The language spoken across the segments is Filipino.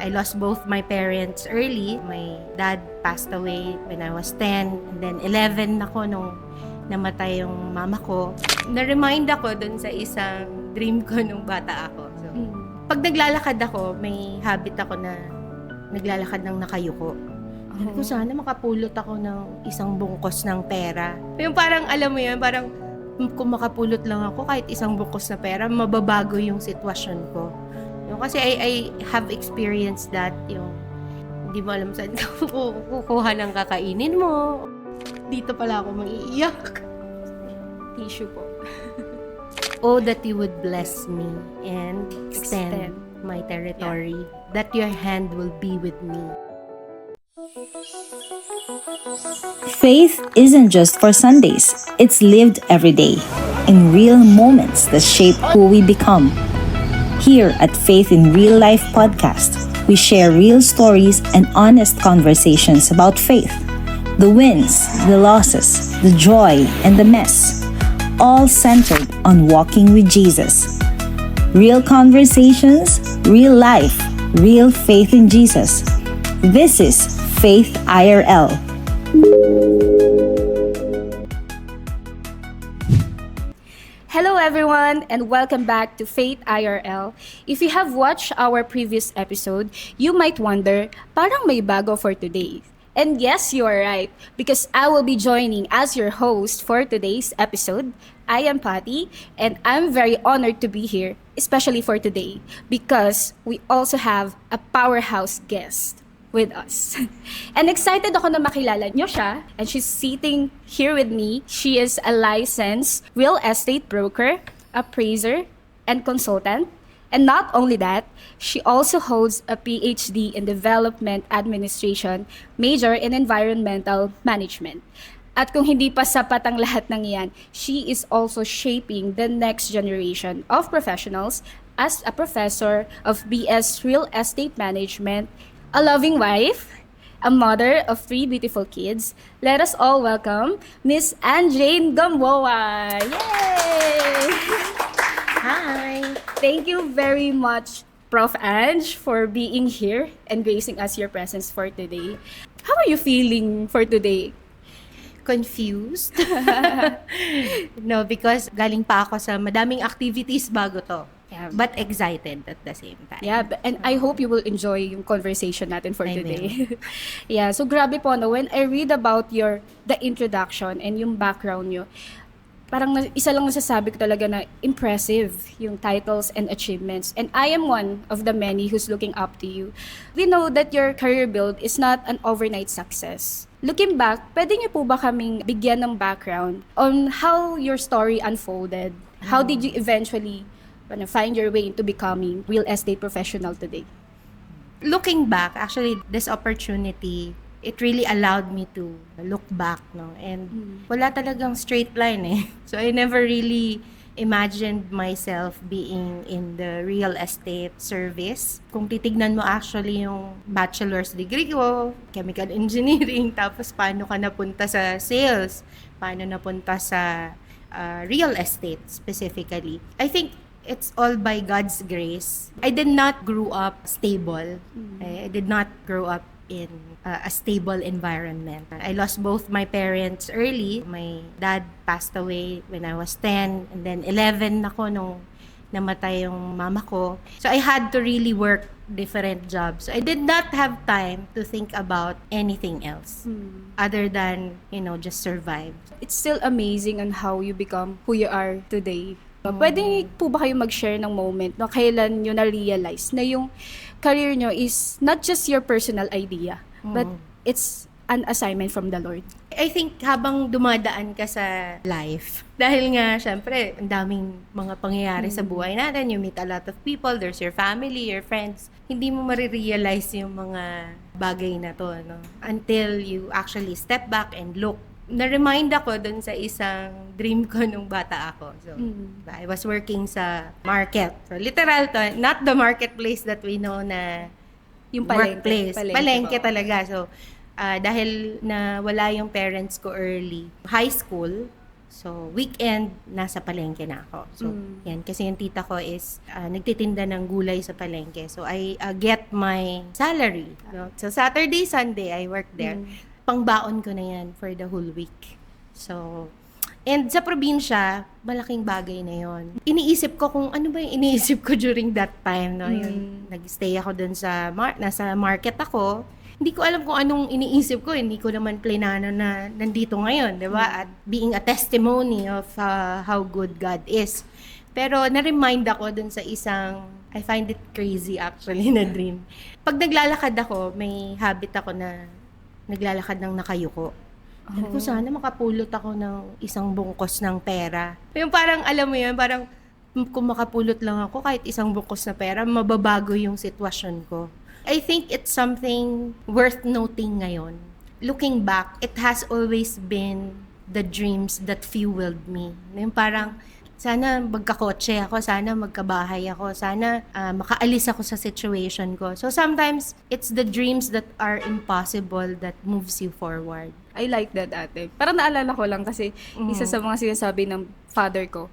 I lost both my parents early. My dad passed away when I was 10, and then 11 ako nung namatay yung mama ko. Na-remind ako dun sa isang dream ko nung bata ako. So, pag naglalakad ako, may habit ako na naglalakad ng nakayuko. Sabi ko, sana makapulot ako ng isang bungkos ng pera. Yung parang, alam mo yun, parang kung makapulot lang ako kahit isang bungkos na pera, mababago yung sitwasyon ko. Yung, kasi I have experienced that, yung hindi mo alam saan ka kukuha ng kakainin mo. Dito pala ako maiiyak. Tissue po. Oh, that you would bless me and extend my territory, that your hand will be with me. Faith isn't just for Sundays. It's lived every day, in real moments that shape who we become. Here at Faith in Real Life podcast, we share real stories and honest conversations about faith. The wins, the losses, the joy, and the mess. All centered on walking with Jesus. Real conversations, real life, real faith in Jesus. This is Faith IRL. Hello everyone and welcome back to Faith IRL. If you have watched our previous episode, you might wonder, parang may bago for today. And yes, you are right, because I will be joining as your host for today's episode. I am Patty, and I'm very honored to be here, especially for today, because we also have a powerhouse guest with us. And excited ako na makilala nyo siya, and she's sitting here with me. She is a licensed real estate broker, appraiser, and consultant. And not only that, she also holds a PhD in Development Administration, major in Environmental Management. At kung hindi pa sapat ang lahat ng iyan, she is also shaping the next generation of professionals as a professor of BS Real Estate Management, a loving wife, a mother of 3 beautiful kids. Let us all welcome Miss Anne-Jane Gamboa. Yay! Hi! Thank you very much, Prof. Ange, for being here and gracing us your presence for today. How are you feeling for today? Confused? No, because galing pa ako sa madaming activities bago to. Yeah. But excited at the same time. Yeah, and I hope you will enjoy yung conversation natin for I today. Yeah, so grabe po, no, when I read about the introduction and yung background nyo, parang isa lang masasabi ko talaga na impressive yung titles and achievements. And I am one of the many who's looking up to you. We know that your career build is not an overnight success. Looking back, pwede niyo po ba kaming bigyan ng background on how your story unfolded? How did you eventually find your way into becoming real estate professional today? Looking back, actually, this opportunity, it really allowed me to look back, no? And wala talagang straight line eh. So I never really imagined myself being in the real estate service. Kung titignan mo actually yung bachelor's degree ko, chemical engineering, tapos paano ka napunta sa sales, paano napunta sa real estate specifically. I think it's all by God's grace. I did not grow up stable. I did not grow up in a stable environment. I lost both my parents early. My dad passed away when I was 10, and then 11 ako nung namatay yung mama ko. So I had to really work different jobs. So I did not have time to think about anything else other than, just survive. It's still amazing on how you become who you are today. Pwede po ba kayo mag-share ng moment na kailan nyo na-realize na yung career nyo is not just your personal idea, but it's an assignment from the Lord? I think habang dumadaan ka sa life, dahil nga, syempre, ang daming mga pangyayari sa buhay natin, you meet a lot of people, there's your family, your friends, hindi mo marirealize yung mga bagay na to, no? Until you actually step back and look. Na-remind ako dun sa isang dream ko nung bata ako. So, I was working sa market. So, literal to, not the marketplace that we know na Yung workplace. Palengke po. talaga. So, dahil na wala yung parents ko early, high school, So, weekend, nasa palengke na ako. So, yan. Kasi yung tita ko is nagtitinda ng gulay sa palengke. So, I get my salary. No? So, Saturday, Sunday, I work there. Pangbaon ko na yan for the whole week. So, and sa probinsya, malaking bagay na yon. Iniisip ko kung ano ba yung iniisip ko during that time. No? Yung nag-stay ako dun sa, nasa market ako. Hindi ko alam kung anong iniisip ko. Hindi ko naman plinano na nandito ngayon, di ba? At being a testimony of how good God is. Pero na-remind ako dun sa isang, I find it crazy actually na dream. Pag naglalakad ako, may habit ako na naglalakad ng nakayuko. Sabi ko, sana makapulot ako ng isang bungkos ng pera. Yung parang, alam mo yun, parang kung makapulot lang ako kahit isang bungkos na pera, mababago yung sitwasyon ko. I think it's something worth noting ngayon. Looking back, it has always been the dreams that fueled me. Yung parang, sana magkakotse ako, sana magkabahay ako, sana makaalis ako sa situation ko. So sometimes, it's the dreams that are impossible that moves you forward. I like that, ate. Parang naalala ko lang kasi isa sa mga sinasabi ng father ko,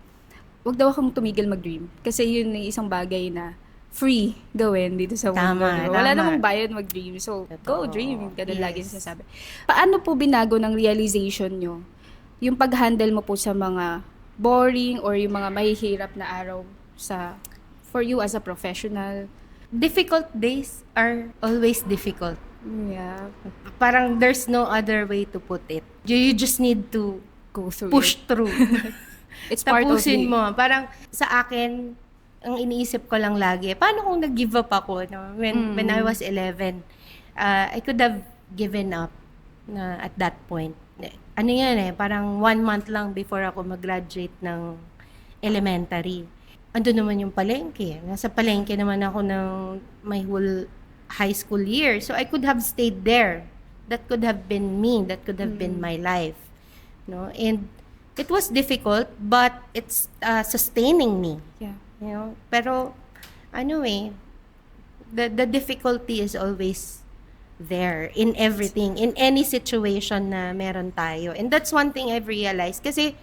wag daw akong tumigil mag-dream. Kasi yun yung isang bagay na free gawin dito sa mundo. Tama, Wala tama. namang bayad mag-dream. So, go Totoo. dream. Ganun lagi Yes. sinasabi. Paano po binago ng realization nyo yung pag-handle mo po sa mga boring or yung mga mahihirap na araw for you as a professional? Difficult days are always difficult. Yeah. Parang there's no other way to put it. You just need to Go through push it. through. It's part of Tapusin me. mo. Parang sa akin, ang iniisip ko lang lagi, paano kung nag-give up ako? No? When I was 11, I could have given up na at that point. Ano yan parang 1 month lang before ako mag-graduate ng elementary. Ando naman yung palengke. Nasa palengke naman ako ng my whole high school year. So I could have stayed there. That could have been me. That could have been my life. No? And it was difficult, but it's sustaining me. Yeah. You know? Pero, the difficulty is always there in everything, in any situation na meron tayo. And that's one thing I've realized. Kasi,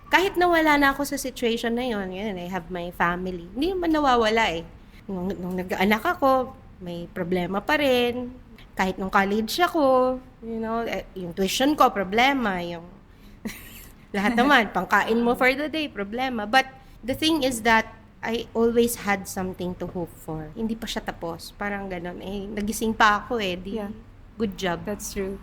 kahit nawala na ako sa situation na yun, I have my family. Hindi naman nawawala Nung nag-anak ako, may problema pa rin. Kahit nung college ako, yung tuition ko, problema. Yung lahat naman, pangkain mo for the day, problema. But the thing is that I always had something to hope for. Hindi pa siya tapos. Parang ganun. Nagising pa ako Yeah. Good job. That's true.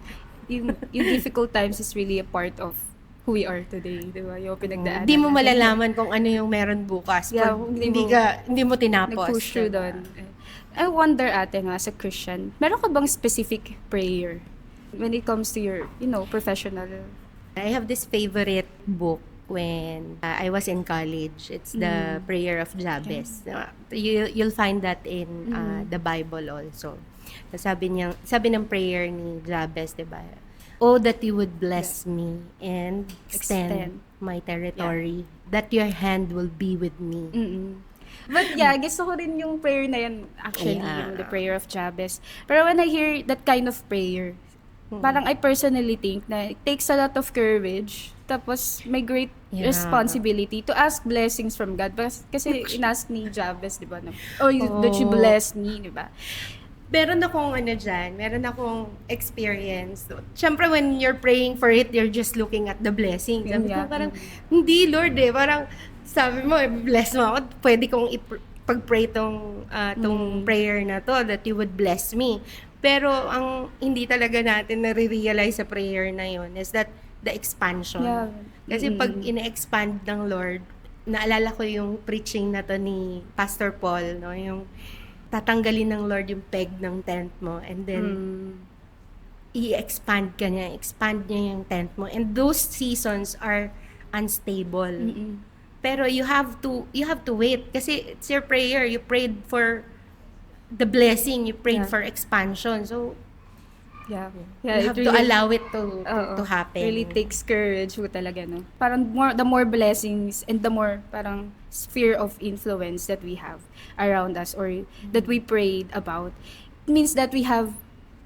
Yung difficult times is really a part of who we are today, di ba? Yung pinagdaanan. Hindi mo natin. malalaman kung ano yung meron bukas. Yeah, Pag hindi hindi mo tinapos. Nag-push through diba? doon. I wonder, ate, nga, as a Christian, meron ka bang specific prayer when it comes to your, professional? I have this favorite book when I was in college. It's the Prayer of Jabez. You'll find that in the Bible also. Sabi ng prayer ni Jabez, diba? Oh, that you would bless me and extend my territory. That your hand will be with me. But yeah, gusto ko rin yung prayer na yan, actually, Yeah. yung the prayer of Jabez. Pero when I hear that kind of prayer, parang I personally think na it takes a lot of courage, tapos may great Yeah. responsibility to ask blessings from God. Kasi inask ni Jabez, di ba, that you bless me, di ba? Meron akong experience. Siyempre, when you're praying for it, you're just looking at the blessing. Sabi ko, Yeah. parang, hindi, Lord, parang, sabi mo, bless mo ako, pwede kong pag-pray tong prayer na to, that you would bless me. Pero, ang hindi talaga natin nare-realize sa prayer na yon is that the expansion. Yeah. Kasi pag ina-expand ng Lord, naalala ko yung preaching na to ni Pastor Paul, no? Yung tatanggalin ng Lord yung peg ng tent mo and then i-expand niya yung tent mo. And those seasons are unstable. Pero you have to wait kasi it's your prayer. You prayed for the blessing, you prayed Yeah. for expansion. So Yeah. you have to allow it to happen. Really takes courage po talaga, no? Parang the more blessings and the more parang sphere of influence that we have around us or that we prayed about, it means that we have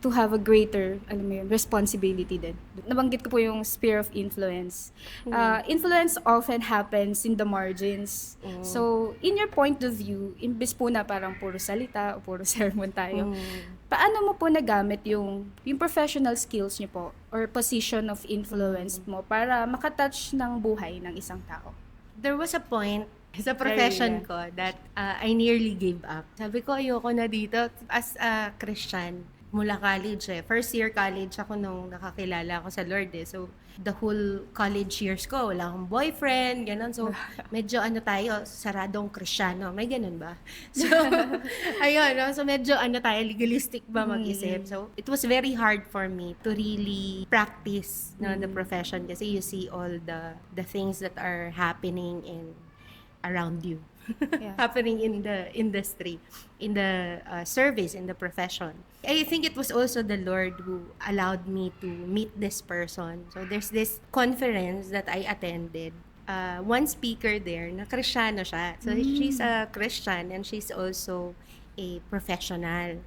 to have a greater, alam mo yun, responsibility din. Nabanggit ko po yung sphere of influence. Influence often happens in the margins. So, in your point of view, imbes po na parang puro salita o puro sermon tayo, paano mo po nagamit yung professional skills niyo po or position of influence mo para makatouch ng buhay ng isang tao? There was a point sa profession ko that I nearly gave up. Sabi ko, ayoko na dito. As a Christian, mula college First year college ako nung nakakilala ako sa Lord So, the whole college years ko, wala akong boyfriend, gano'n. So, medyo tayo, saradong Kristiyano. May ganun ba? So, ayun, no? So, medyo tayo, legalistic ba mag-isip? So, it was very hard for me to really practice the profession kasi you see all the things that are happening around you. Happening in the industry, in the service, in the profession. I think it was also the Lord who allowed me to meet this person. So there's this conference that I attended. One speaker there, na Kristiyano siya. So she's a Christian and she's also a professional.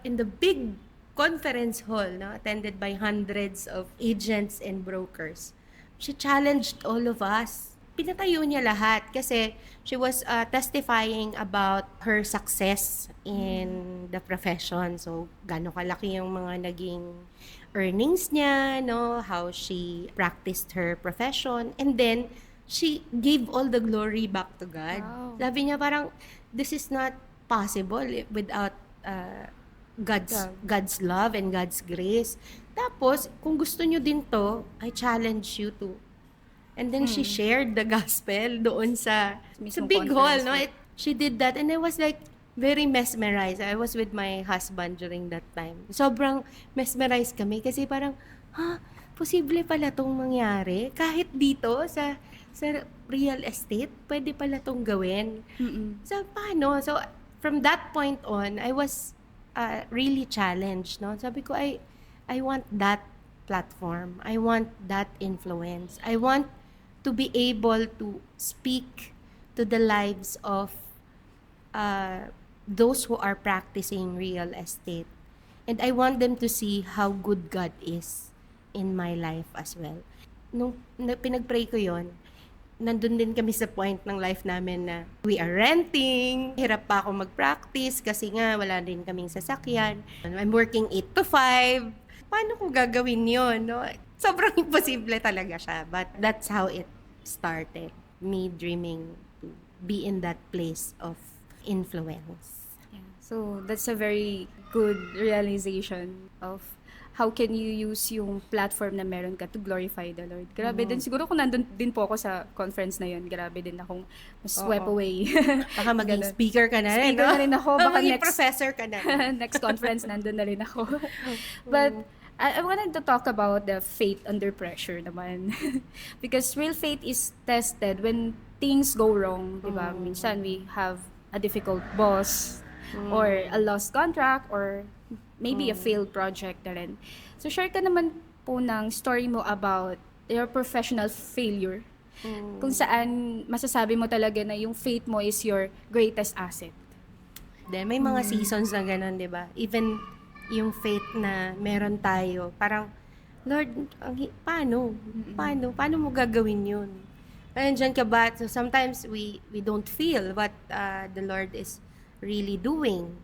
In the big conference hall, attended by hundreds of agents and brokers, she challenged all of us. Pinatayo niya lahat kasi she was testifying about her success in the profession. So, gaano kalaki yung mga naging earnings niya, how she practiced her profession. And then, she gave all the glory back to God. Wow. Sabi niya parang, this is not possible without God's love and God's grace. Tapos, kung gusto nyo din to, I challenge you to. And then she shared the gospel doon sa big hall, she did that and I was like very mesmerized. I was with my husband during that time. Sobrang mesmerized kami kasi parang, posible pala tong mangyari kahit dito sa real estate, pwede pala tong gawin. So paano? So from that point on, I was really challenged, Sabi ko I want that platform. I want that influence. I want to be able to speak to the lives of those who are practicing real estate. And I want them to see how good God is in my life as well. Nung pinag-pray ko yon, nandun din kami sa point ng life namin na we are renting, hirap pa ako mag-practice kasi nga wala din kaming sasakyan. I'm working 8 to 5. Paano ko gagawin yun, Sobrang imposible talaga siya. But that's how it started. Me dreaming to be in that place of influence. Yeah. So, that's a very good realization of how can you use yung platform na meron ka to glorify the Lord. Grabe din. Siguro kung nandun din po ako sa conference na yun, grabe din akong swept away. Baka maging speaker ka na rin. Speaker na rin ako. Baka maging professor ka na rin. next conference, nandun na rin ako. But, I wanted to talk about the faith under pressure naman. Because real faith is tested when things go wrong, di ba? Minsan we have a difficult boss or a lost contract or maybe a failed project na rin. So share ka naman po ng story mo about your professional failure. Kung saan masasabi mo talaga na yung faith mo is your greatest asset. Then may mga seasons na ganun, di ba? Even yung faith na meron tayo, parang, Lord, paano mo gagawin yun? Nandiyan ka ba? So sometimes we don't feel what the Lord is really doing.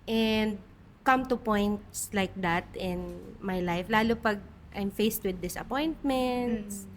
And come to points like that in my life, lalo pag I'm faced with disappointments,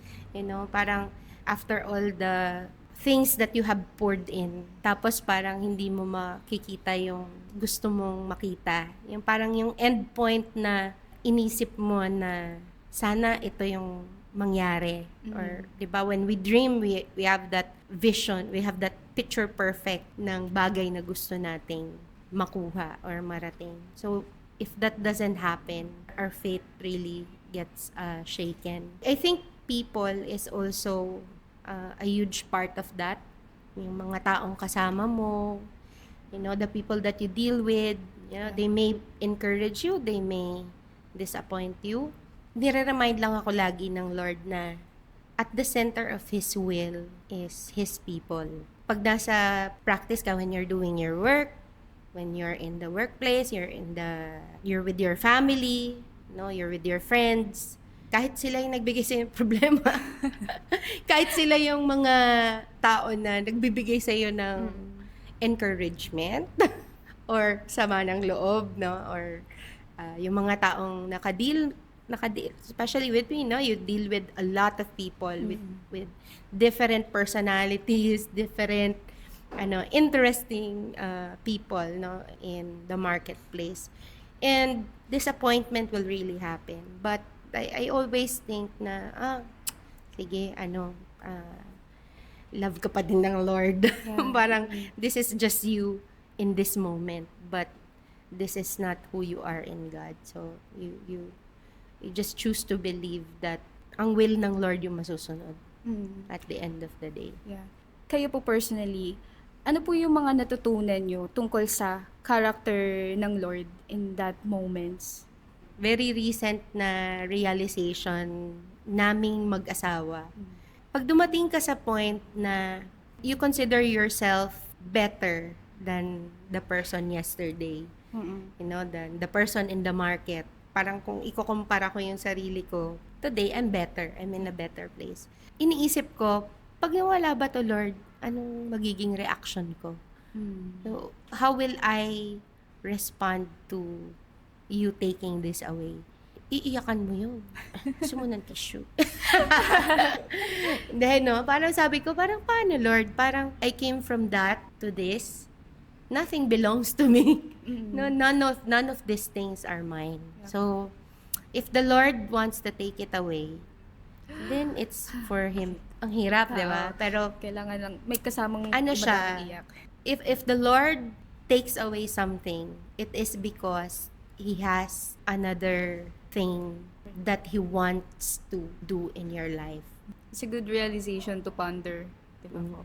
parang after all the things that you have poured in, tapos parang hindi mo makikita yung gusto mong makita. Yung parang yung end point na inisip mo na sana ito yung mangyari. Or, di ba, when we dream, we have that vision, we have that picture perfect ng bagay na gusto nating makuha or marating. So, if that doesn't happen, our faith really gets shaken. I think people is also a huge part of that. Yung mga taong kasama mo, the people that you deal with, they may encourage you, they may disappoint you. Nire-remind lang ako lagi ng Lord na at the center of His will is His people. Pag nasa practice ka when you're doing your work, when you're in the workplace, you're with your family, no, you're with your friends. Kahit sila yung nagbigay sa ng problema, kahit sila yung mga tao na nagbibigay sa iyo ng encouragement or sama ng loob, no, or yung mga taong nakadil, especially with me, no, you deal with a lot of people with different personalities, different interesting people, no, in the marketplace. And disappointment will really happen. But I always think na, sige, love ka pa din ng Lord. Parang, this is just you in this moment. But this is not who you are in God. So, you just choose to believe that ang will ng Lord yung masusunod at the end of the day. Yeah. Kayo po personally, ano po yung mga natutunan nyo tungkol sa character ng Lord in that moments? Very recent na realization naming mag-asawa. Pag dumating ka sa point na you consider yourself better than the person yesterday, than the person in the market. Parang kung ikukumpara ko yung sarili ko, today I'm better. I'm in a better place. Iniisip ko, pag nawala ba to, Lord, anong magiging reaction ko? So, how will I respond to you taking this away? Iiyakan mo yun. Gusto mo ng tissue. Dahil, no, parang sabi ko, parang paano, Lord? Parang I came from that to this. Nothing belongs to me. No, none of these things are mine. Yeah. So, if the Lord wants to take it away, then it's for Him. Ang hirap, di ba? Pero, kailangan lang, may kasamang siya, iyak. If the Lord takes away something, it is because He has another thing that He wants to do in your life. It's a good realization to ponder. Diba po?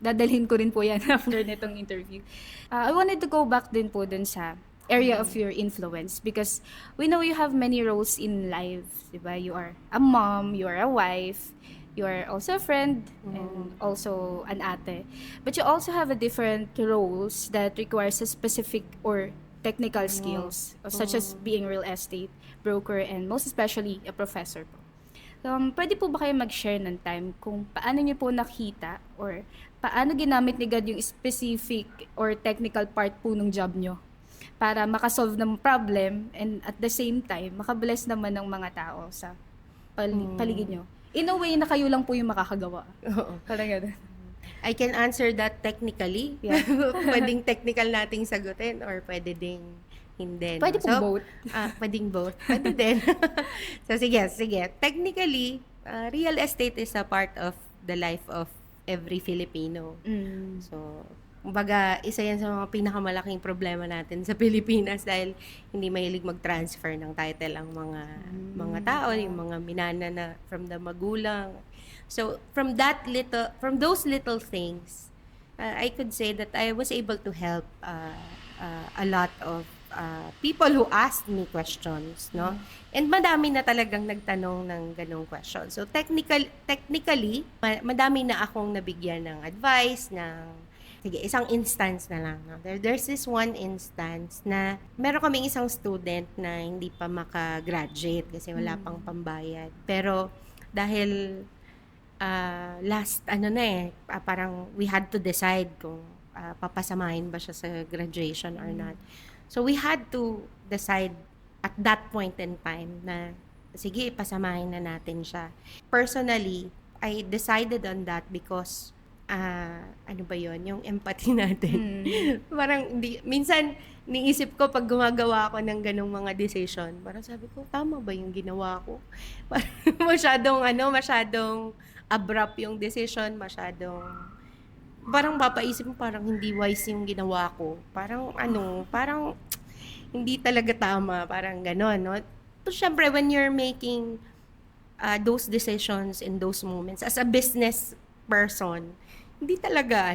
Dadalhin ko rin po yan after nitong interview. I wanted to go back din po dun sa area of your influence because we know you have many roles in life. Diba? You are a mom, you are a wife, you are also a friend, and also an ate. But you also have a different roles that requires a specific or technical skills, such as being real estate, broker, and most especially a professor po. Pwede po ba kayo mag-share ng time kung paano niyo po nakita or paano ginamit ni God yung specific or technical part po ng job niyo para makasolve ng problem and at the same time, makabless naman ng mga tao sa paligid niyo? In a way na kayo lang po yung makakagawa. Oo. Parang ganun. I can answer that technically. Yeah. Pwedeng technical nating sagutin or pwede ding hindi. Pwede po both. Pwedeng both. Pwede din. So, sige. Technically, real estate is a part of the life of every Filipino. So, kumbaga, isa yan sa mga pinakamalaking problema natin sa Pilipinas dahil hindi mahilig mag-transfer ng title ang mga tao, yung mga minana na from the magulang. So, from those little things, I could say that I was able to help a lot of people who asked me questions, no? And madami na talagang nagtanong ng ganong questions. So, technically, madami na akong nabigyan ng advice, sige, isang instance na lang. No? There's this one instance na meron kaming isang student na hindi pa maka-graduate kasi wala pang pambayad. Pero dahil parang we had to decide kung papasamahin ba siya sa graduation or not. So we had to decide at that point in time na sige, pasamahin na natin siya. Personally, I decided on that because yung empathy natin. Parang minsan niisip ko pag gumagawa ako ng ganong mga decision, parang sabi ko, tama ba yung ginawa ko? Masyadong abrupt yung decision, parang papaisip mo, parang hindi wise yung ginawa ko. Parang hindi talaga tama, parang ganon, no? So, syempre, when you're making those decisions in those moments, as a business person, hindi talaga,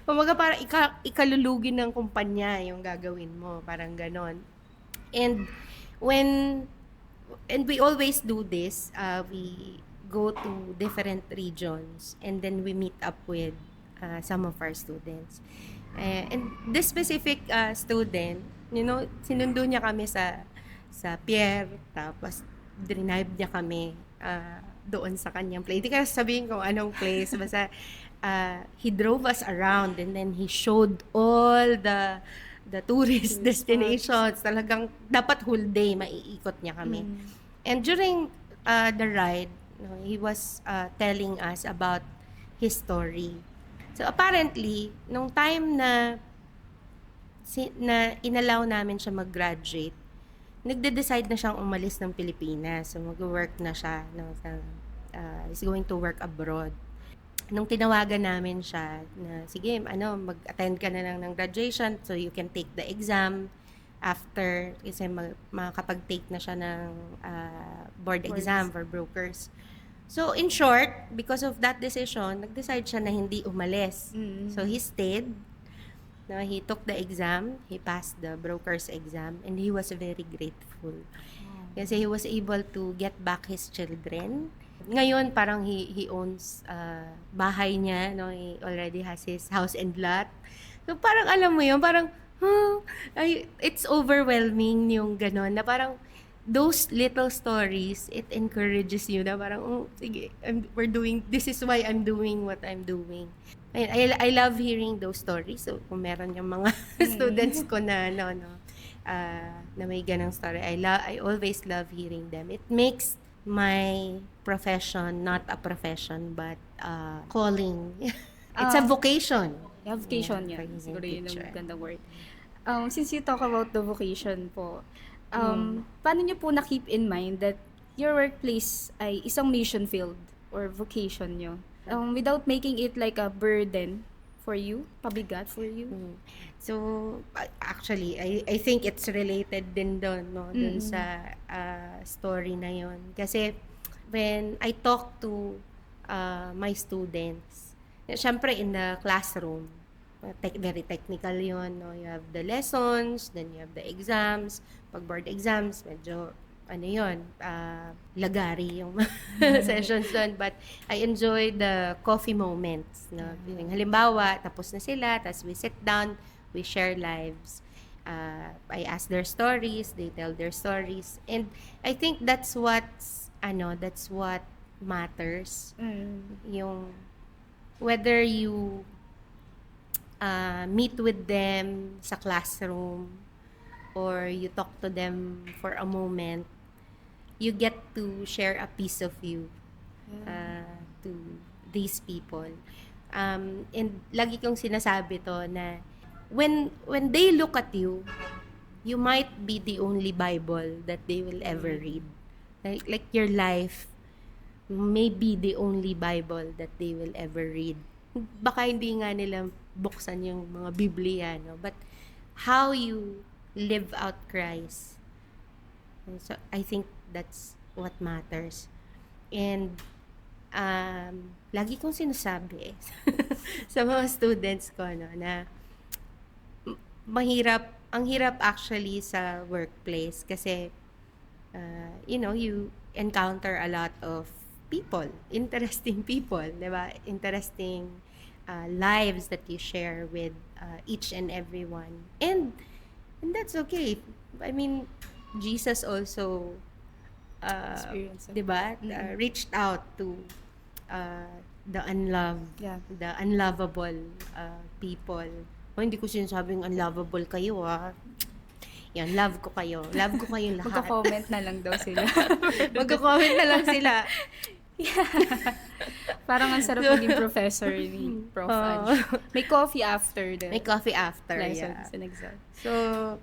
Kumaga parang ikalulugin ng kumpanya yung gagawin mo, parang ganon. And we always do this, we go to different regions and then we meet up with some of our students. And this specific student, sinundo niya kami sa pier, tapos drive niya kami doon sa kanyang place. Hindi ka sabihin kung anong place, basta he drove us around and then he showed all the tourist destinations. Talagang dapat whole day maiikot niya kami. And during the ride, he was telling us about his story. So apparently, nung time na inallow namin siya mag-graduate, nagde-decide na siyang umalis ng Pilipinas. So mag-work na siya. He's going to work abroad. Nung tinawagan namin siya na, sige, mag-attend ka na lang ng graduation so you can take the exam after, kasi makakapag-take na siya ng board exam for brokers. So, in short, because of that decision, nag-decide siya na hindi umalis. So, he stayed. No, he took the exam. He passed the broker's exam. And he was very grateful. Kasi he was able to get back his children. Ngayon, parang he owns bahay niya. No? He already has his house and lot. So, parang alam mo yun, parang, it's overwhelming yung gano'n. Na parang, those little stories, it encourages you na parang, sige, this is why I'm doing what I'm doing. I love hearing those stories. So, kung meron yung mga students ko na, na may ganang story, I always love hearing them. It makes my profession not a profession, but calling. It's a vocation. Vocation, yeah. Siguro yun ang gandang word. Since you talk about the vocation po, paano nyo po na-keep in mind that your workplace ay isang mission field or vocation nyo? Without making it like a burden for you, pabigat for you? So, actually, I think it's related din doon, no? Doon sa story na yon. Kasi, when I talk to my students, syempre in the classroom, very technical yon, no? You have the lessons, then you have the exams. Pag board exams, medyo lagari yung sessions doon. But I enjoy the coffee moments, no? Yung halimbawa, tapos na sila, tapos we sit down, we share lives. I ask their stories, they tell their stories. And I think that's what matters. Yung whether you meet with them sa classroom or you talk to them for a moment, you get to share a piece of you to these people. And lagi kong sinasabi to na when they look at you, you might be the only Bible that they will ever read. Like your life may be the only Bible that they will ever read. Baka hindi nga nila buksan yung mga Biblia, no? But how you live out Christ. And so I think that's what matters. And lagi kong sinasabi sa mga students ko, no, na ang hirap actually sa workplace kasi you encounter a lot of people, interesting people, diba? Interesting lives that you share with each and every one. And that's okay. I mean, Jesus also diba? Reached out to the unloved, the unlovable people. Hindi ko sinasabing unlovable kayo, Yan, love ko kayo. Love ko kayong lahat. Magko-comment na lang daw sila. Magko-comment na lang sila. Parang ang sarap maging professor ni Prof. Ange. May coffee after the May coffee after, lessons and exam. So,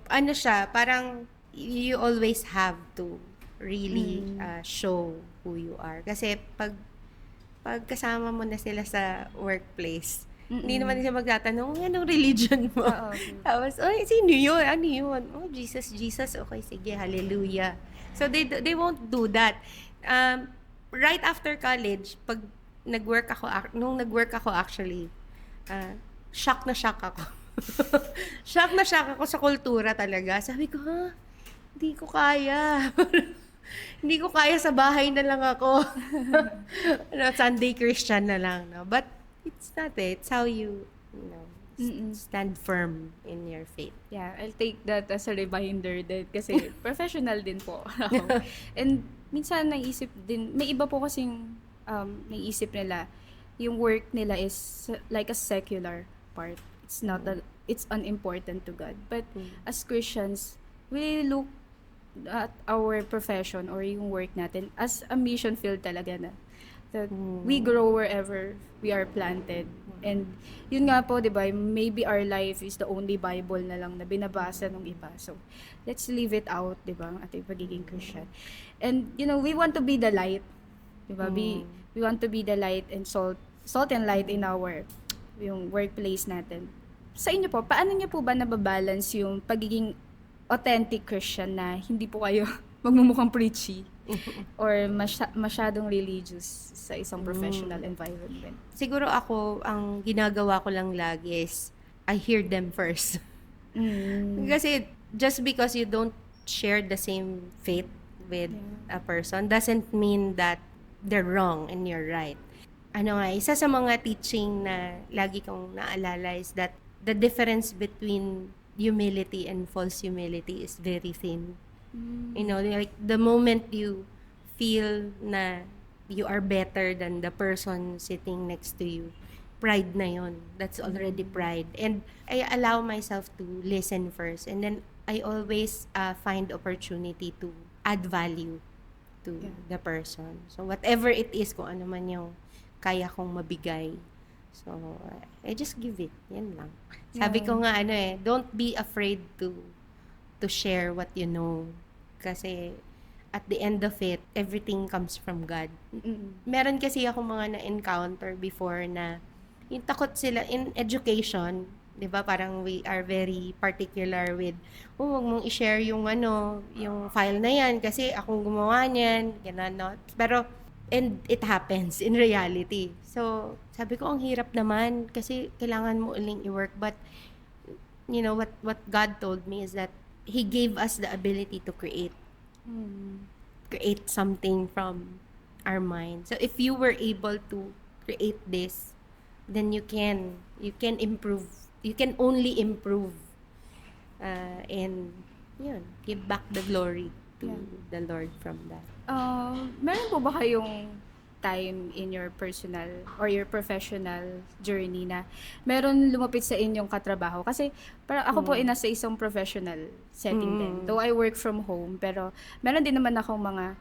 siya, parang you always have to really show who you are. Kasi pag kasama mo na sila sa workplace, hindi naman siya magtatanong, anong religion mo? Tapos, sino yun? Ano yun? Jesus. Okay, sige, hallelujah. So, they won't do that. Right after college, pag nung nag-work ako actually, shock na shock ako. Shock na shock ako sa kultura talaga. Sabi ko, hindi ko kaya. Hindi ko kaya, sa bahay na lang ako. Sunday Christian na lang, no? But it's not it. It's how you stand firm in your faith. Yeah, I'll take that as a reminder din kasi professional din po ako. And minsan naisip din, may iba po kasing naisip nila, yung work nila is like a secular part. It's not it's unimportant to God. But as Christians, we look at our profession or yung work natin as a mission field talaga na. That we grow wherever we are planted. And yun nga po, di ba, maybe our life is the only Bible na lang na binabasa ng iba. So, let's leave it out, di ba, ang ating pagiging Christian. And, we want to be the light. Di ba? We want to be the light and salt and light in our yung workplace natin. Sa inyo po, paano niyo po ba nababalance yung pagiging authentic Christian na hindi po kayo magmumukhang preachy or masyadong religious sa isang professional environment? Siguro ako, ang ginagawa ko lang lagi is I hear them first. Kasi just because you don't share the same faith with a person doesn't mean that they're wrong and you're right. Isa sa mga teaching na lagi kong naalala is that the difference between humility and false humility is very thin. Like the moment you feel na you are better than the person sitting next to you, pride na yon. That's already pride. And I allow myself to listen first. And then I always find opportunity to add value to the person. So whatever it is, kung ano man yung kaya kong mabigay. So, I just give it. Yan lang. Sabi ko nga, don't be afraid to share what you know. Kasi, at the end of it, everything comes from God. Meron kasi ako mga na-encounter before na yung takot sila in education, di ba? Parang we are very particular with, huwag mong i-share yung yung file na yan kasi akong gumawa niyan, ganun, no? Pero, and it happens in reality. So, sabi ko, ang hirap naman kasi kailangan mo uling i-work. But, what God told me is that He gave us the ability to create. Create something from our mind. So, if you were able to create this, then you can improve. You can only improve. And, give back the glory to the Lord from that. Meron po ba kayong time in your personal or your professional journey na meron lumapit sa inyong katrabaho? Kasi parang ako po nasa isang professional setting din. Though I work from home, pero meron din naman akong mga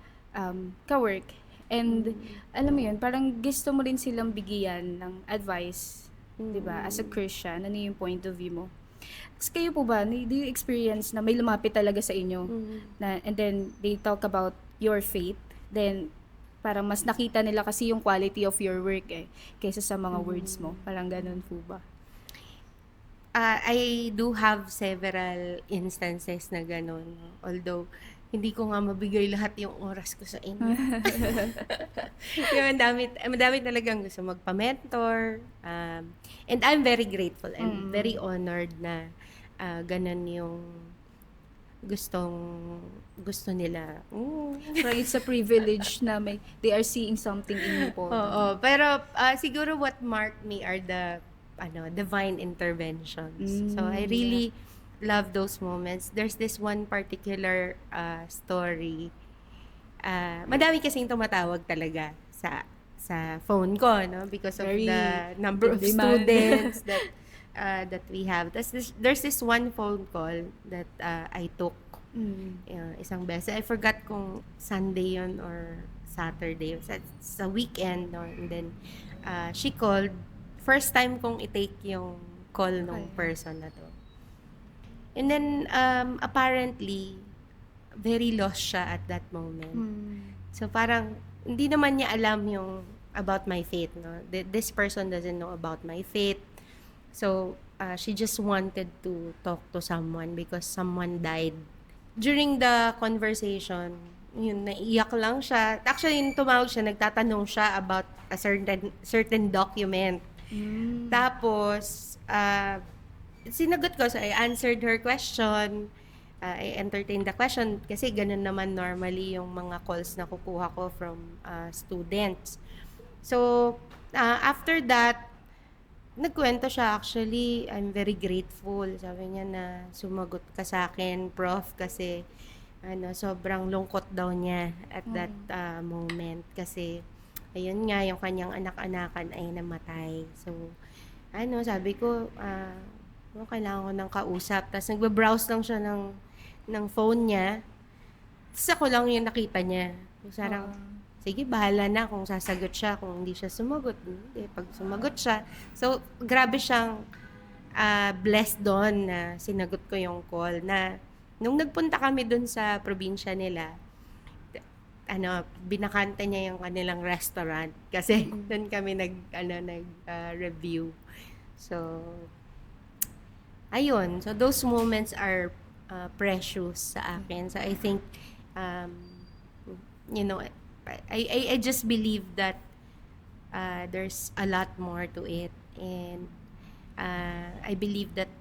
ka-work. And alam mo yun, parang gusto mo rin silang bigyan ng advice, di ba? As a Christian, ano yung point of view mo? Kasi kayo po ba, do you experience na may lumapit talaga sa inyo na, and then they talk about your faith, then parang mas nakita nila kasi yung quality of your work kaysa sa mga words mo. Parang ganun po ba? I do have several instances na ganun. Although, hindi ko nga mabigay lahat yung oras ko sa inyo. Madami talagang gusto magpa-mentor. And I'm very grateful and very honored na ganun yung gusto nila. So it's a privilege na they are seeing something in you po. Oo, pero siguro what marked me are the divine interventions. So I really love those moments. There's this one particular story. Madami kasing tumatawag talaga sa phone ko, no, because of the number of students that we have. There's this one phone call that I took isang beses. I forgot kung Sunday yun or Saturday. Sa weekend. No? And then, she called. First time kong i-take yung call ng person na to. And then, apparently, very lost siya at that moment. So, parang, hindi naman niya alam yung about my faith. No? This person doesn't know about my faith. So, she just wanted to talk to someone because someone died. During the conversation, naiiyak lang siya. Actually, yung tumawag siya, nagtatanong siya about a certain document. Tapos, sinagot ko. So, I answered her question. I entertained the question kasi ganun naman normally yung mga calls na kukuha ko from students. So, after that, Nagkwento siya actually, I'm very grateful. Sabi niya na sumagot ka sa akin, Prof, kasi sobrang lungkot daw niya at that moment kasi ayun nga yung kanyang anak-anakan ay namatay. So sabi ko kailangan ko ng kausap. Tapos nagbe-browse lang siya ng phone niya. Tapos ako lang yung nakita niya. So, sarang, sige, bahala na kung sasagot siya, kung hindi siya sumagot. Hindi, pag sumagot siya. So, grabe siyang blessed doon na sinagot ko yung call na nung nagpunta kami doon sa probinsya nila, binakanta niya yung kanilang restaurant kasi doon kami review. So, ayun. So, those moments are precious sa akin. So, I think, I just believe that there's a lot more to it. And I believe that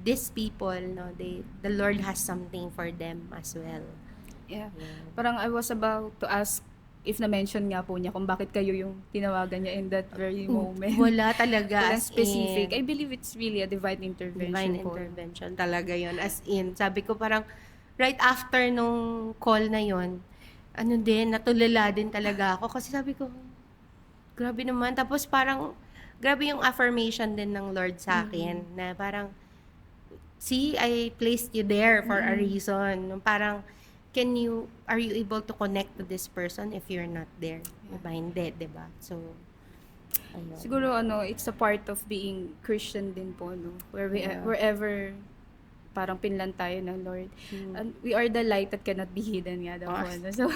these people, the Lord has something for them as well. Yeah. Parang I was about to ask if na-mention nga po niya kung bakit kayo yung tinawagan niya in that very moment. Wala talaga. Walang As specific. in, I believe it's really a divine intervention divine po. intervention talaga yon. As in, sabi ko parang right after nung call na yon, natulala din talaga ako kasi sabi ko, grabe naman. Tapos parang, grabe yung affirmation din ng Lord sa akin na parang, see, I placed you there for a reason. Parang, are you able to connect to this person if you're not there? Diba? Hindi, diba? So, ayun. Siguro it's a part of being Christian din po, no? Wherever parang pinlan tayo ng Lord. And we are the light that cannot be hidden nga daw po. No? So,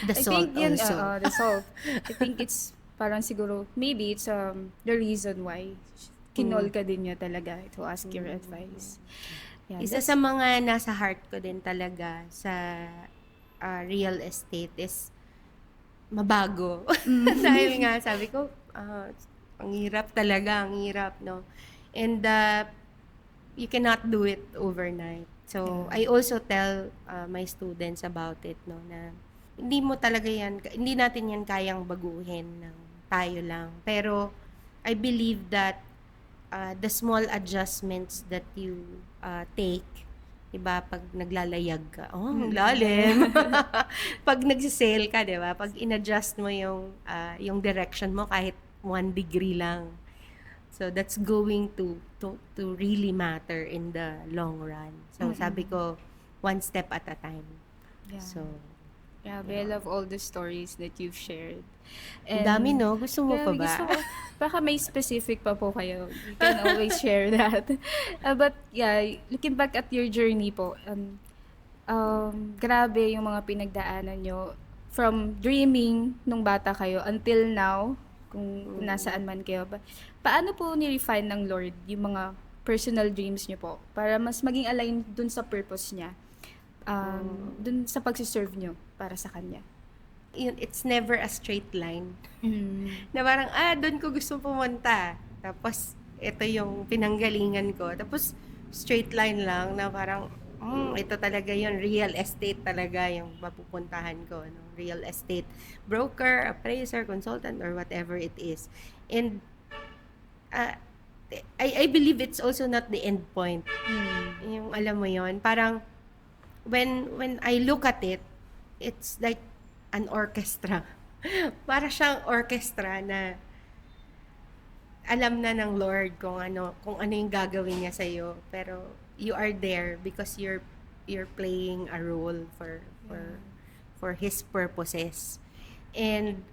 The I salt think also. The salt. I think it's parang siguro, maybe it's the reason why kinol ka din niya talaga to ask your advice. Yeah, Isa sa mga nasa heart ko din talaga sa real estate is mabago. Dahil nga, sabi ko, ang hirap talaga, ang hirap, no? And you cannot do it overnight. So, I also tell my students about it, no, na hindi natin yan kayang baguhin ng tayo lang. Pero, I believe that the small adjustments that you take, diba, pag naglalayag ka, ang lalim. Pag nagsisale ka, diba, pag in-adjust mo yung direction mo kahit 1 degree lang. So, that's going to really matter in the long run. So, sabi ko, one step at a time. Yeah. So, I love all the stories that you've shared. ang dami, no? Gusto mo pa ba? Gusto ko. Baka may specific pa po kayo. You can always share that. But looking back at your journey po, grabe yung mga pinagdaanan nyo from dreaming nung bata kayo until now, kung nasaan man kayo. Paano po ni-refine ng Lord yung mga personal dreams nyo po para mas maging align dun sa purpose niya? Dun sa pagsiserve nyo para sa Kanya? It's never a straight line. Na parang, doon ko gusto pumunta. Tapos, ito yung pinanggalingan ko. Tapos, straight line lang na parang, ito talaga yun. Real estate talaga yung mapupuntahan ko. No? Real estate broker, appraiser, consultant, or whatever it is. And, I believe it's also not the end point. Yung alam mo yon, parang, when I look at it, it's like an orchestra. Para siyang orchestra na alam na ng Lord kung ano yung gagawin niya sa iyo, pero you are there because you're playing a role for his purposes. And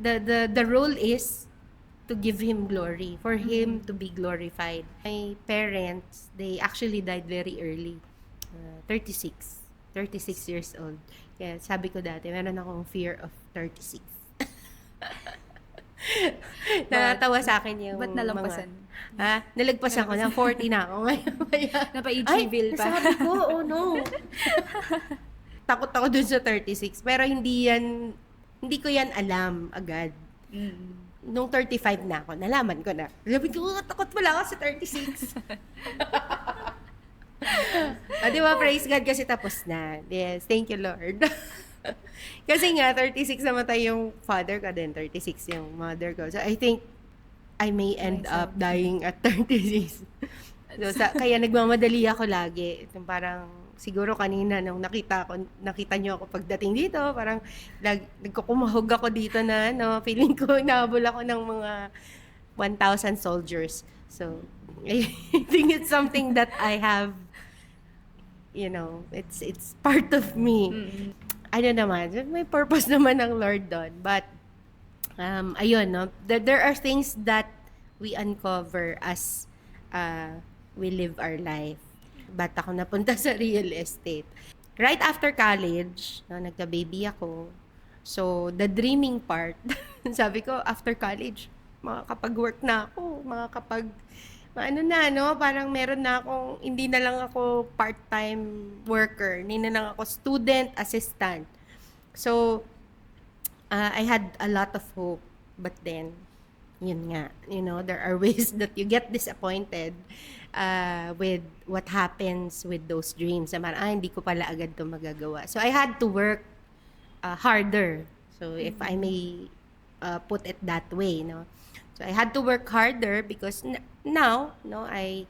the role is to give him glory, for him to be glorified. My parents, they actually died very early. 36 years old. Kaya sabi ko dati, meron akong fear of 36. Natatawa sa akin yung Ba't nalampasan? Nalagpasan ko na, 40 na ako ngayon. Napa-HGVille pa. Sabi ko, oh no. Takot ako dun sa 36. Pero hindi ko yan alam agad. Nung 35 na ako, nalaman ko na. Sabi ko, takot pala ako sa 36. Di ba, praise God kasi tapos na. Yes, thank you Lord. Kasi nga, 36 namatay yung father ko din, 36 yung mother ko. So, I think, I may end up dying at 36. So, kaya nagmamadali ako lagi. Itong parang, siguro kanina nung nakita niyo ako pagdating dito, parang nagkukumahog ako dito na, feeling ko inahabol ako ng mga 1,000 soldiers. So, I think it's something that I have, it's part of me. Ano naman, may purpose naman ng Lord doon. But, ayun, there are things that we uncover as we live our life. Ba't ako napunta sa real estate? Right after college, nagka-baby ako. So, the dreaming part, sabi ko, after college, makakapag-work na ako, parang meron na akong, hindi na lang ako part-time worker, hindi na lang ako student, assistant. So, I had a lot of hope, but then, yun nga, there are ways that you get disappointed with what happens with those dreams. Hindi ko pala agad to magagawa. So, I had to work harder. So, if I may put it that way, So, I had to work harder because now, I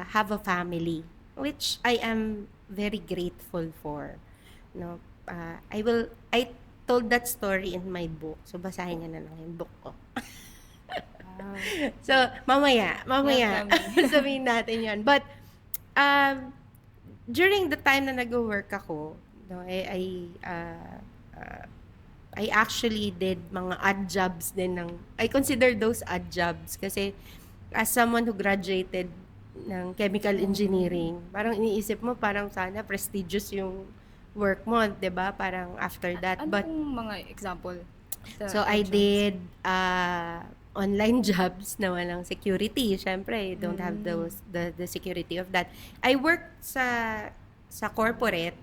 have a family, which I am very grateful for. I told that story in my book. So, basahin niyo na lang yung book ko. So, mamaya, sabihin natin yan. But, during the time na nag-work ako, I actually did mga odd jobs din I consider those odd jobs kasi as someone who graduated ng chemical engineering, parang iniisip mo, parang sana prestigious yung work mo, 'di ba? Parang after that. Ano But mga example? so I did online jobs na walang security. Syempre, you don't have the security of that. I worked sa corporate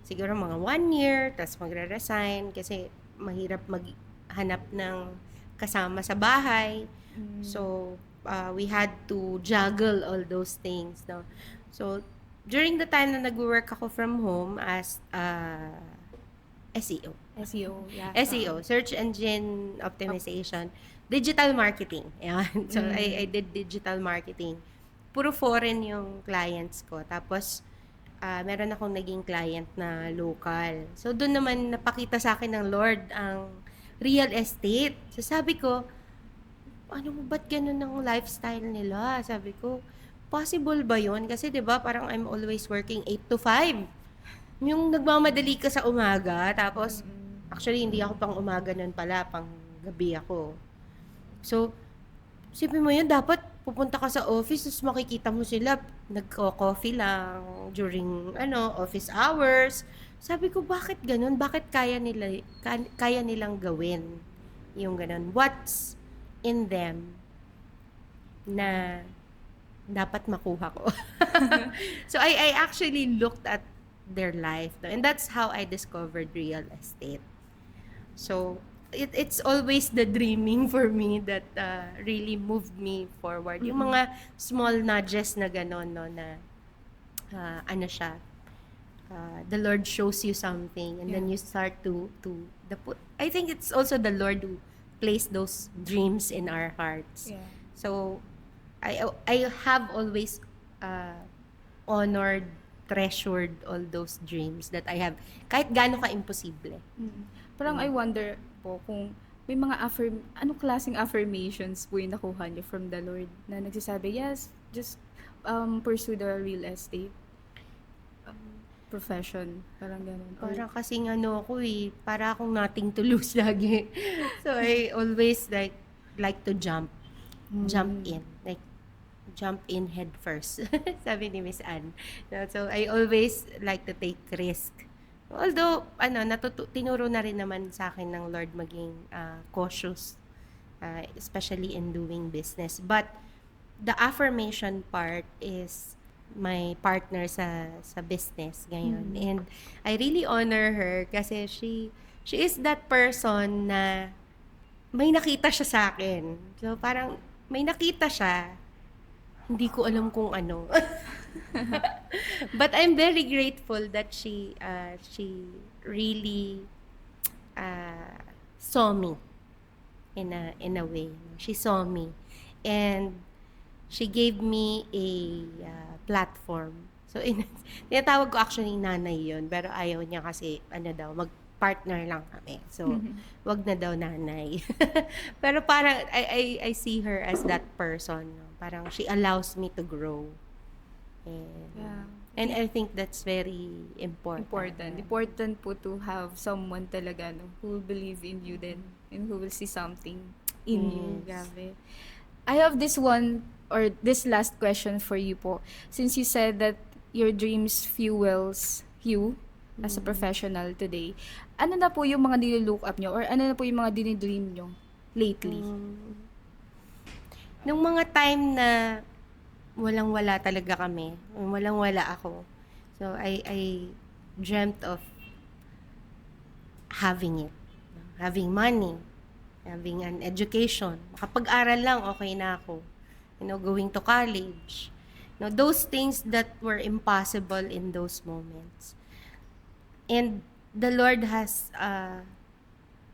siguro mga 1 year, tapos magre-resign kasi mahirap maghanap ng kasama sa bahay. So, we had to juggle all those things. No? So, during the time na nag-work ako from home as SEO. SEO, yeah. SEO, Search Engine Optimization. Digital marketing. Ayan. So, I did digital marketing. Puro foreign yung clients ko. Tapos, meron akong naging client na local. So, doon naman napakita sa akin ng Lord ang real estate. So, sabi ko, ba't ganun ang lifestyle nila? Sabi ko, possible ba yun? Kasi, di ba, parang I'm always working 8 to 5. Yung nagmamadali ka sa umaga, tapos, actually, hindi ako pang umaga nun pala, pang gabi ako. So, sipin mo yun, dapat pupunta ka sa office, tapos makikita mo sila, nagko-coffee lang during, office hours. Sabi ko, bakit ganun? Bakit kaya nilang gawin yung ganun? What's in them na dapat makuha ko? So, I actually looked at their life. And that's how I discovered real estate. So, it's always the dreaming for me that really moved me forward. Yung mga small nudges na gano'n, na the Lord shows you something and then you start to I think it's also the Lord who placed those dreams in our hearts. Yeah. So, I have always honored, treasured all those dreams that I have, kahit gaano ka-imposible. Parang I wonder po kung may mga anong klaseng affirmations po yung nakuha niyo from the Lord na nagsasabi, yes, just pursue the real estate profession. Parang ganun. Parang kasing ako para akong nothing to lose lagi. So, I always like to jump in. Jump in head first. Sabi ni Miss Anne. So, I always like to take risk. Although, tinuro na rin naman sa akin ng Lord maging cautious, especially in doing business. But, the affirmation part is my partner sa business ngayon. And I really honor her kasi she is that person na may nakita siya sa akin. So, parang may nakita siya. Hindi ko alam kung ano. But I'm very grateful that she really saw me in a way. She saw me, and she gave me a platform. So, tinatawag ko actually nanay yun, pero ayaw niya kasi, mag-partner lang kami. So, wag na daw nanay. Pero parang, I see her as that person. No? Parang, she allows me to grow. And, Yeah. and I think that's very important. Important po to have someone talaga who will believe in you then and who will see something in you. Yes. Grabe. I have this one or this last question for you po. Since you said that your dreams fuels you as a professional today, ano na po yung mga nililook up nyo or ano na po yung mga dinidream nyo lately? Nung mga time na walang-wala talaga kami, walang-wala ako. So, I dreamt of having it. Having money, having an education. Makapag-aral lang, okay na ako. Going to college. Those things that were impossible in those moments. And the Lord has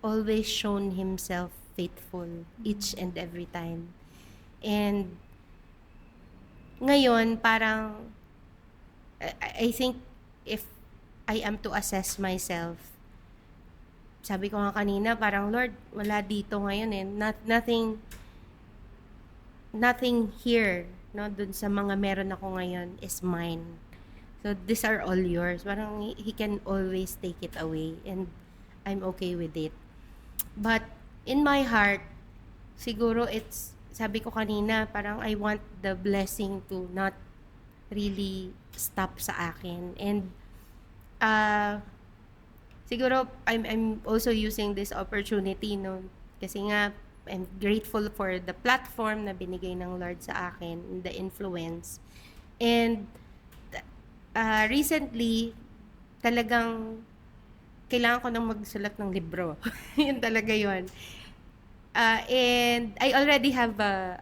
always shown Himself faithful each and every time. And ngayon, parang, I think if I am to assess myself, sabi ko nga kanina, parang, Lord, wala dito ngayon eh. Nothing here, no, dun sa mga meron ako ngayon is mine. So, these are all yours. Parang, He can always take it away. And I'm okay with it. But, in my heart, siguro sabi ko kanina, parang I want the blessing to not really stop sa akin. And siguro I'm also using this opportunity, no, kasi nga I'm grateful for the platform na binigay ng Lord sa akin, the influence. And recently, talagang kailangan ko nang magsulat ng libro. Yun talaga yun. And I already have the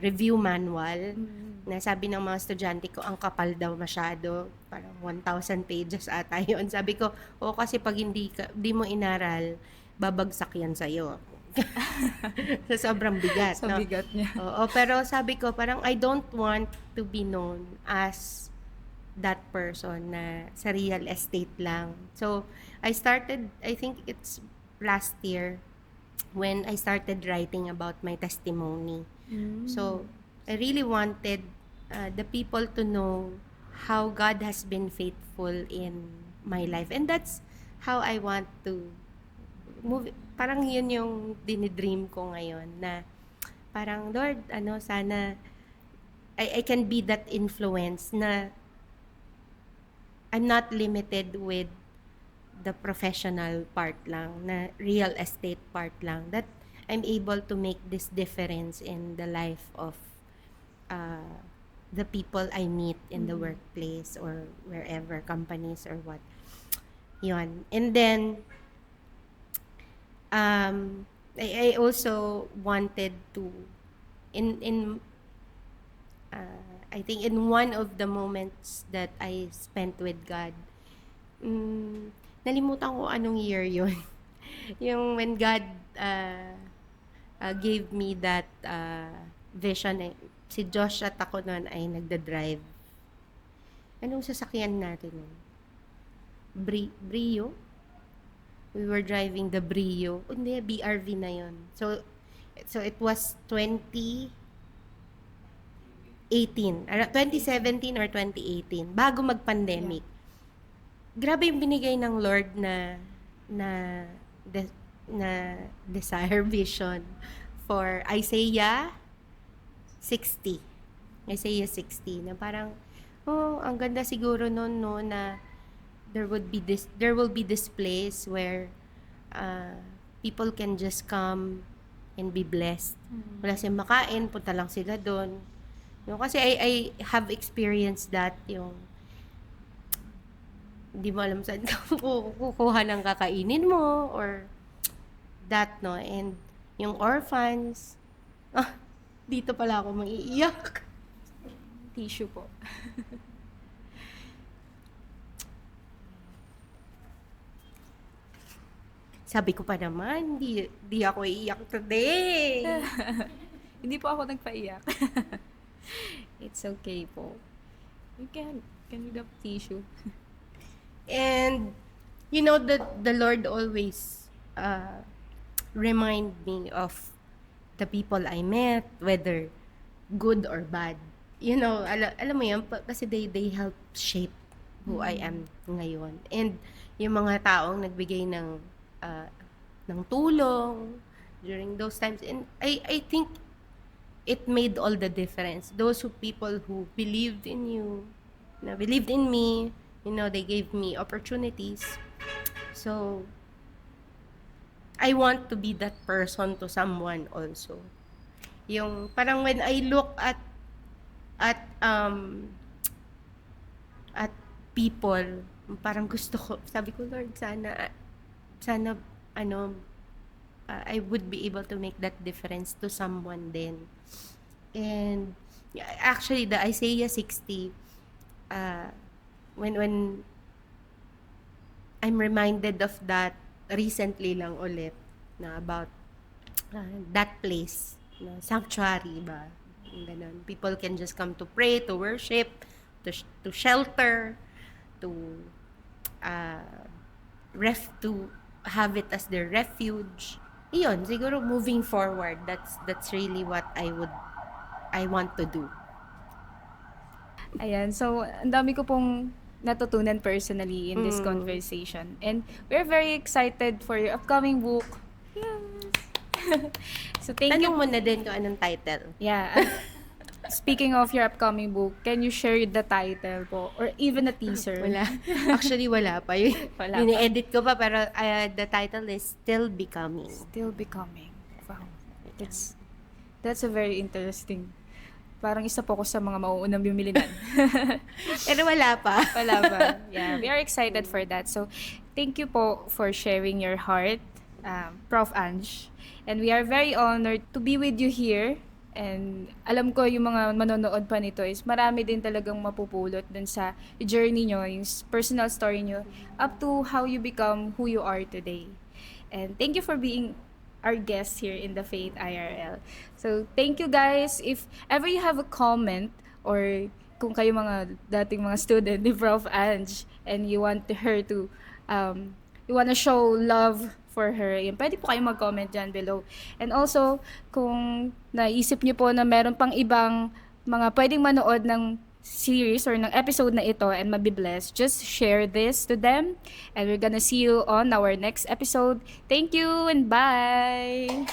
review manual na sabi ng mga estudyante ko, ang kapal daw masyado. Parang 1,000 pages ata yun. Sabi ko, kasi pag hindi mo inaral, babagsak yan sa'yo. So, sobrang bigat. Sa bigat niya. Oo, pero sabi ko, parang I don't want to be known as that person na sa real estate lang. So, I think it's last year, when I started writing about my testimony. So, I really wanted the people to know how God has been faithful in my life. And that's how I want to move. Parang yun yung dinidream ko ngayon na parang, Lord, sana I can be that influence na I'm not limited with the professional part lang, na real estate part lang, that I'm able to make this difference in the life of the people I meet in the workplace or wherever, companies or what. Yun. And then, I also wanted to, I think in one of the moments that I spent with God, nalimutan ko anong year yun. Yung when God gave me that vision, si Josh at ako noon ay nagda-drive. Anong sasakyan natin nun? Brio? We were driving the Brio. Hindi, BRV na yun. So it was 2017 or 2018, bago mag-pandemic. Grabe yung binigay ng Lord na desire, vision for Isaiah 60. Isaiah 60 na parang ang ganda siguro noon, no, na there will be this place where people can just come and be blessed. Wala silang makain, punta lang sila doon. No, kasi I have experienced that, yung hindi mo alam saan ka kukuha ng kakainin mo or that, no. And yung orphans, dito pala ako maiiyak. Tissue po. sabi ko pa naman, di ako iiyak today. Hindi po ako nagpaiyak. It's okay po. You can you have tissue? And you know that the Lord always remind me of the people I met, whether good or bad. You know, alam mo yun, kasi they help shape who I am ngayon. And yung mga taong nagbigay ng tulong during those times, and I think it made all the difference. Those people who believed in you, believed in me, they gave me opportunities. So I want to be that person to someone also. Yung parang when I look at people, parang gusto ko, sabi ko, Lord, sana I would be able to make that difference to someone then. And actually the Isaiah 60, when I'm reminded of that recently lang ulit, na about that place, sanctuary ba, ganun. People can just come to pray, to worship, to shelter, to to have it as their refuge. Iyon, siguro moving forward, that's really what I want to do. Ayan, so ang dami ko pong natutunan personally in this conversation. And we're very excited for your upcoming book. Yes. So thank you. Tanong mo na din kung anong title. Yeah. Speaking of your upcoming book, can you share the title po? Or even a teaser? Wala. Actually, wala pa. Wala pa. Ini-edit ko pa, pero the title is Still Becoming. Still Becoming. Wow. That's a very interesting. Parang isa po ako sa mga mauunang bumili nan. Pero wala pa. Wala ba? Yeah, we are excited for that. So, thank you po for sharing your heart, Prof. Ange. And we are very honored to be with you here. And alam ko yung mga manonood pa nito is marami din talagang mapupulot dun sa journey nyo, yung personal story nyo, up to how you become who you are today. And thank you for being our guests here in the Faith IRL. So, thank you guys. If ever you have a comment or kung kayo mga dating mga student ni Prof. Ange and you want her to, you want to show love for her, yun, pwede po kayo mag-comment dyan below. And also, kung naisip niyo po na meron pang ibang mga pwedeng manood ng series or ng episode na ito and mabibless, just share this to them. And we're gonna see you on our next episode. Thank you and bye!